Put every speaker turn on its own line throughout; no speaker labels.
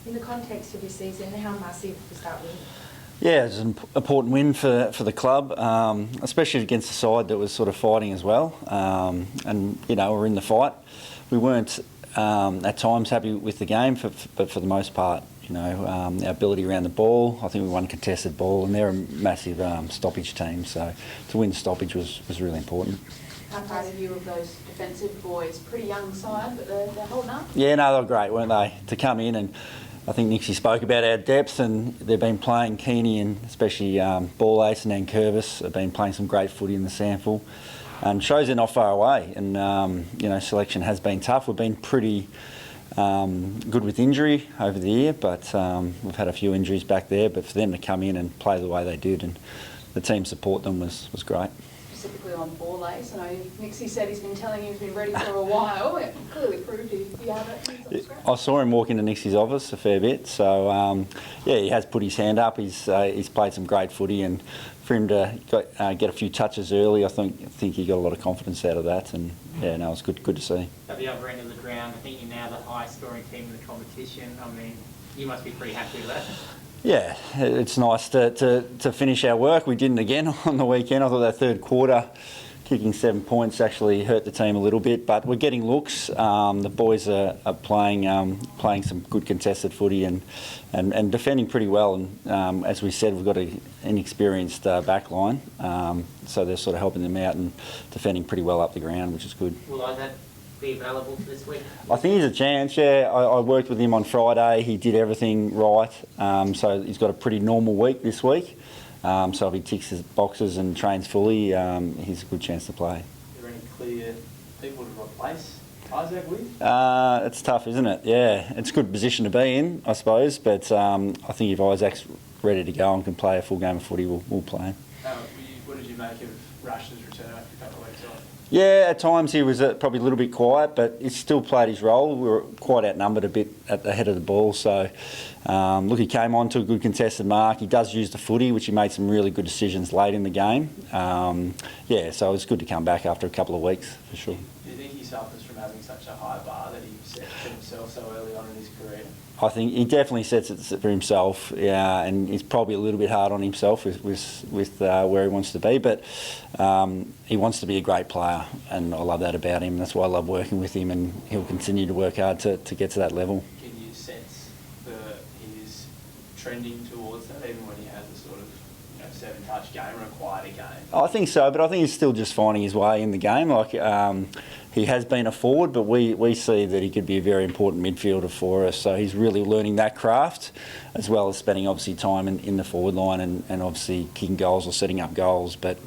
In the context of your season, how massive was that win?
Yeah, it was an important win for the club, especially against a side that was sort of fighting as well. And, you know, we're in the fight. We weren't at times happy with the game, but for the most part, you know, our ability around the ball, I think we won contested ball, and they're a massive stoppage team. So to win stoppage was really important.
How proud of you of those defensive boys? Pretty young side, but they're holding up.
Yeah, no, they were great, weren't they? To come in, and I think Nixie spoke about our depth, and they've been playing Keeney and especially Ball Ace and Curvis have been playing some great footy in the sample. Shows they're not far away, and you know, selection has been tough. We've been pretty good with injury over the year, but we've had a few injuries back there. But for them to come in and play the way they did, and the team support them was great.
Specifically on Ball Ace, I know Nixie said he's been telling you he's been ready for a while. It clearly proved he had it.
I saw him walk into Nixie's office a fair bit, so yeah, he has put his hand up. He's played some great footy, and for him to get a few touches early, I think he got a lot of confidence out of that, and yeah, no, it was good to see.
At the other end of the ground, I think you're now the highest scoring team in the competition. I mean, you must be pretty happy with that.
Yeah, it's nice to finish our work. We didn't again on the weekend. I thought that third quarter, kicking 7 points actually hurt the team a little bit, but we're getting looks. The boys are playing some good contested footy and defending pretty well. And as we said, we've got an inexperienced back line, so they're sort of helping them out and defending pretty well up the ground, which is good.
Will that be available for this week?
I think he's a chance, yeah. I worked with him on Friday. He did everything right, so he's got a pretty normal week this week. So if he ticks his boxes and trains fully, he's a good chance to play.
Are there any clear people to replace Isaac with?
It's tough, isn't it? Yeah, it's a good position to be in, I suppose, but I think if Isaac's ready to go and can play a full game of footy, we'll play him.
What did you make of Rush's return after a couple of weeks off?
Yeah, at times he was probably a little bit quiet, but he still played his role. We were quite outnumbered a bit at the head of the ball, so look, he came on to a good contested mark. He does use the footy, which he made some really good decisions late in the game. Yeah, so it was good to come back after a couple of weeks, for sure.
Do you think he suffers from having such a high bar that he set for himself so early on in his career?
I think he definitely sets it for himself, yeah, and he's probably a little bit hard on himself with where he wants to be, but he wants to be a great player, and I love that about him. That's why I love working with him, and he'll continue to work hard to get to that level.
Can you sense he's trending towards that, even when he has a sort of 7-touch game or a quieter game?
I think so, but I think he's still just finding his way in the game. Like he has been a forward, but we see that he could be a very important midfielder for us. So he's really learning that craft, as well as spending obviously time in the forward line and obviously kicking goals or setting up goals. But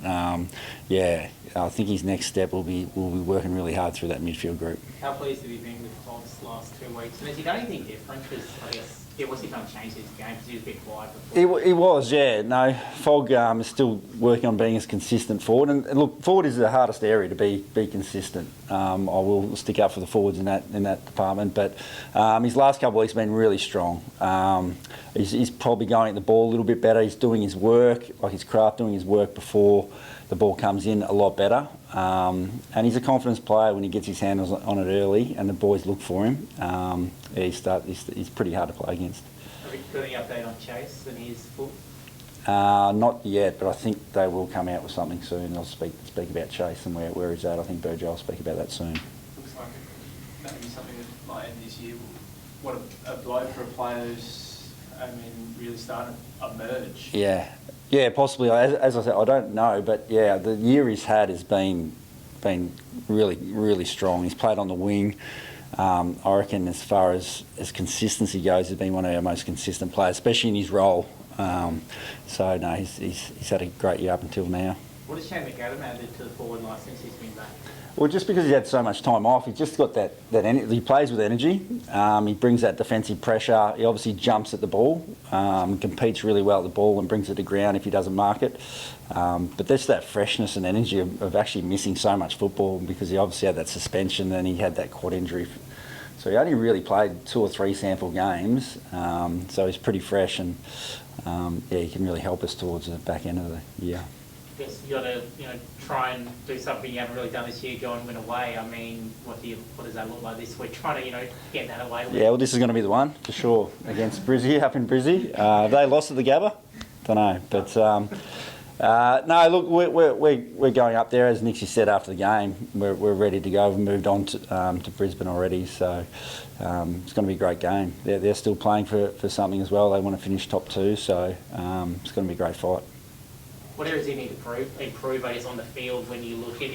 yeah, I think his next step will be working really hard through that midfield group.
How pleased have you been with Fog's last 2 weeks? And has he done anything different? Because I guess was he trying to change his game because he was a bit quiet before?
He was, yeah. No, Fog is still working on being as consistent forward. And look, forward is the hardest area to be consistent. I will stick up for the forwards in that department. But his last couple of weeks have been really strong. He's probably going at the ball a little bit better. He's doing his work, like his craft, doing his work before the ball comes in a lot better. And he's a confidence player when he gets his hands on it early and the boys look for him. He's pretty hard to play against.
Have you got any update on Chase and his foot?
Not yet, but I think they will come out with something soon. They'll speak about Chase and where he's at. I think Burgess will speak about that soon.
Looks like maybe something that might end this year. What a blow for a player who's really starting to emerge.
Yeah, possibly. As I said, I don't know, but yeah, the year he's had has been really, really strong. He's played on the wing. I reckon as far as consistency goes, he's been one of our most consistent players, especially in his role. So no, he's had a great year up until now.
What has Shane McAdam added to the forward line since he's been back?
Well, just because he's had so much time off, he's just got that energy. He plays with energy. He brings that defensive pressure. He obviously jumps at the ball, competes really well at the ball and brings it to ground if he doesn't mark it. But there's that freshness and energy of actually missing so much football because he obviously had that suspension and he had that quad injury. So he only really played 2 or 3 sample games. So he's pretty fresh and yeah, he can really help us towards the back end of the year.
guess you got to try and do something you haven't really done this year, go and win away. I mean, what does that look like this week? Trying to get that away.
Yeah, well, this is going to be the one for sure against Brizzy up in Brizzy. Have they lost at the Gabba? Don't know, but no. Look, we're going up there, as Nixie said after the game. We're ready to go. We've moved on to Brisbane already, so it's going to be a great game. They're still playing for something as well. They want to finish top 2, so it's going to be a great fight.
What areas do you need to improve, I guess, on the field when you look at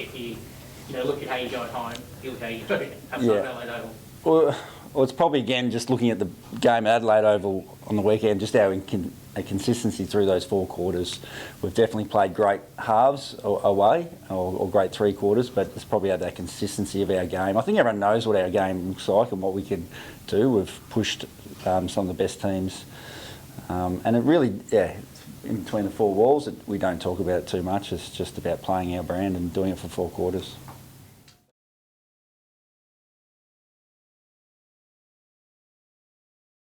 look at how you go at home, you look how you go outside Adelaide Oval?
Well, it's probably again just looking at the game at Adelaide Oval on the weekend, just our consistency through those 4 quarters. We've definitely played great halves away, or great 3 quarters, but it's probably had that consistency of our game. I think everyone knows what our game looks like and what we can do. We've pushed some of the best teams, and it really, in between the 4 walls, we don't talk about it too much. It's just about playing our brand and doing it for 4 quarters.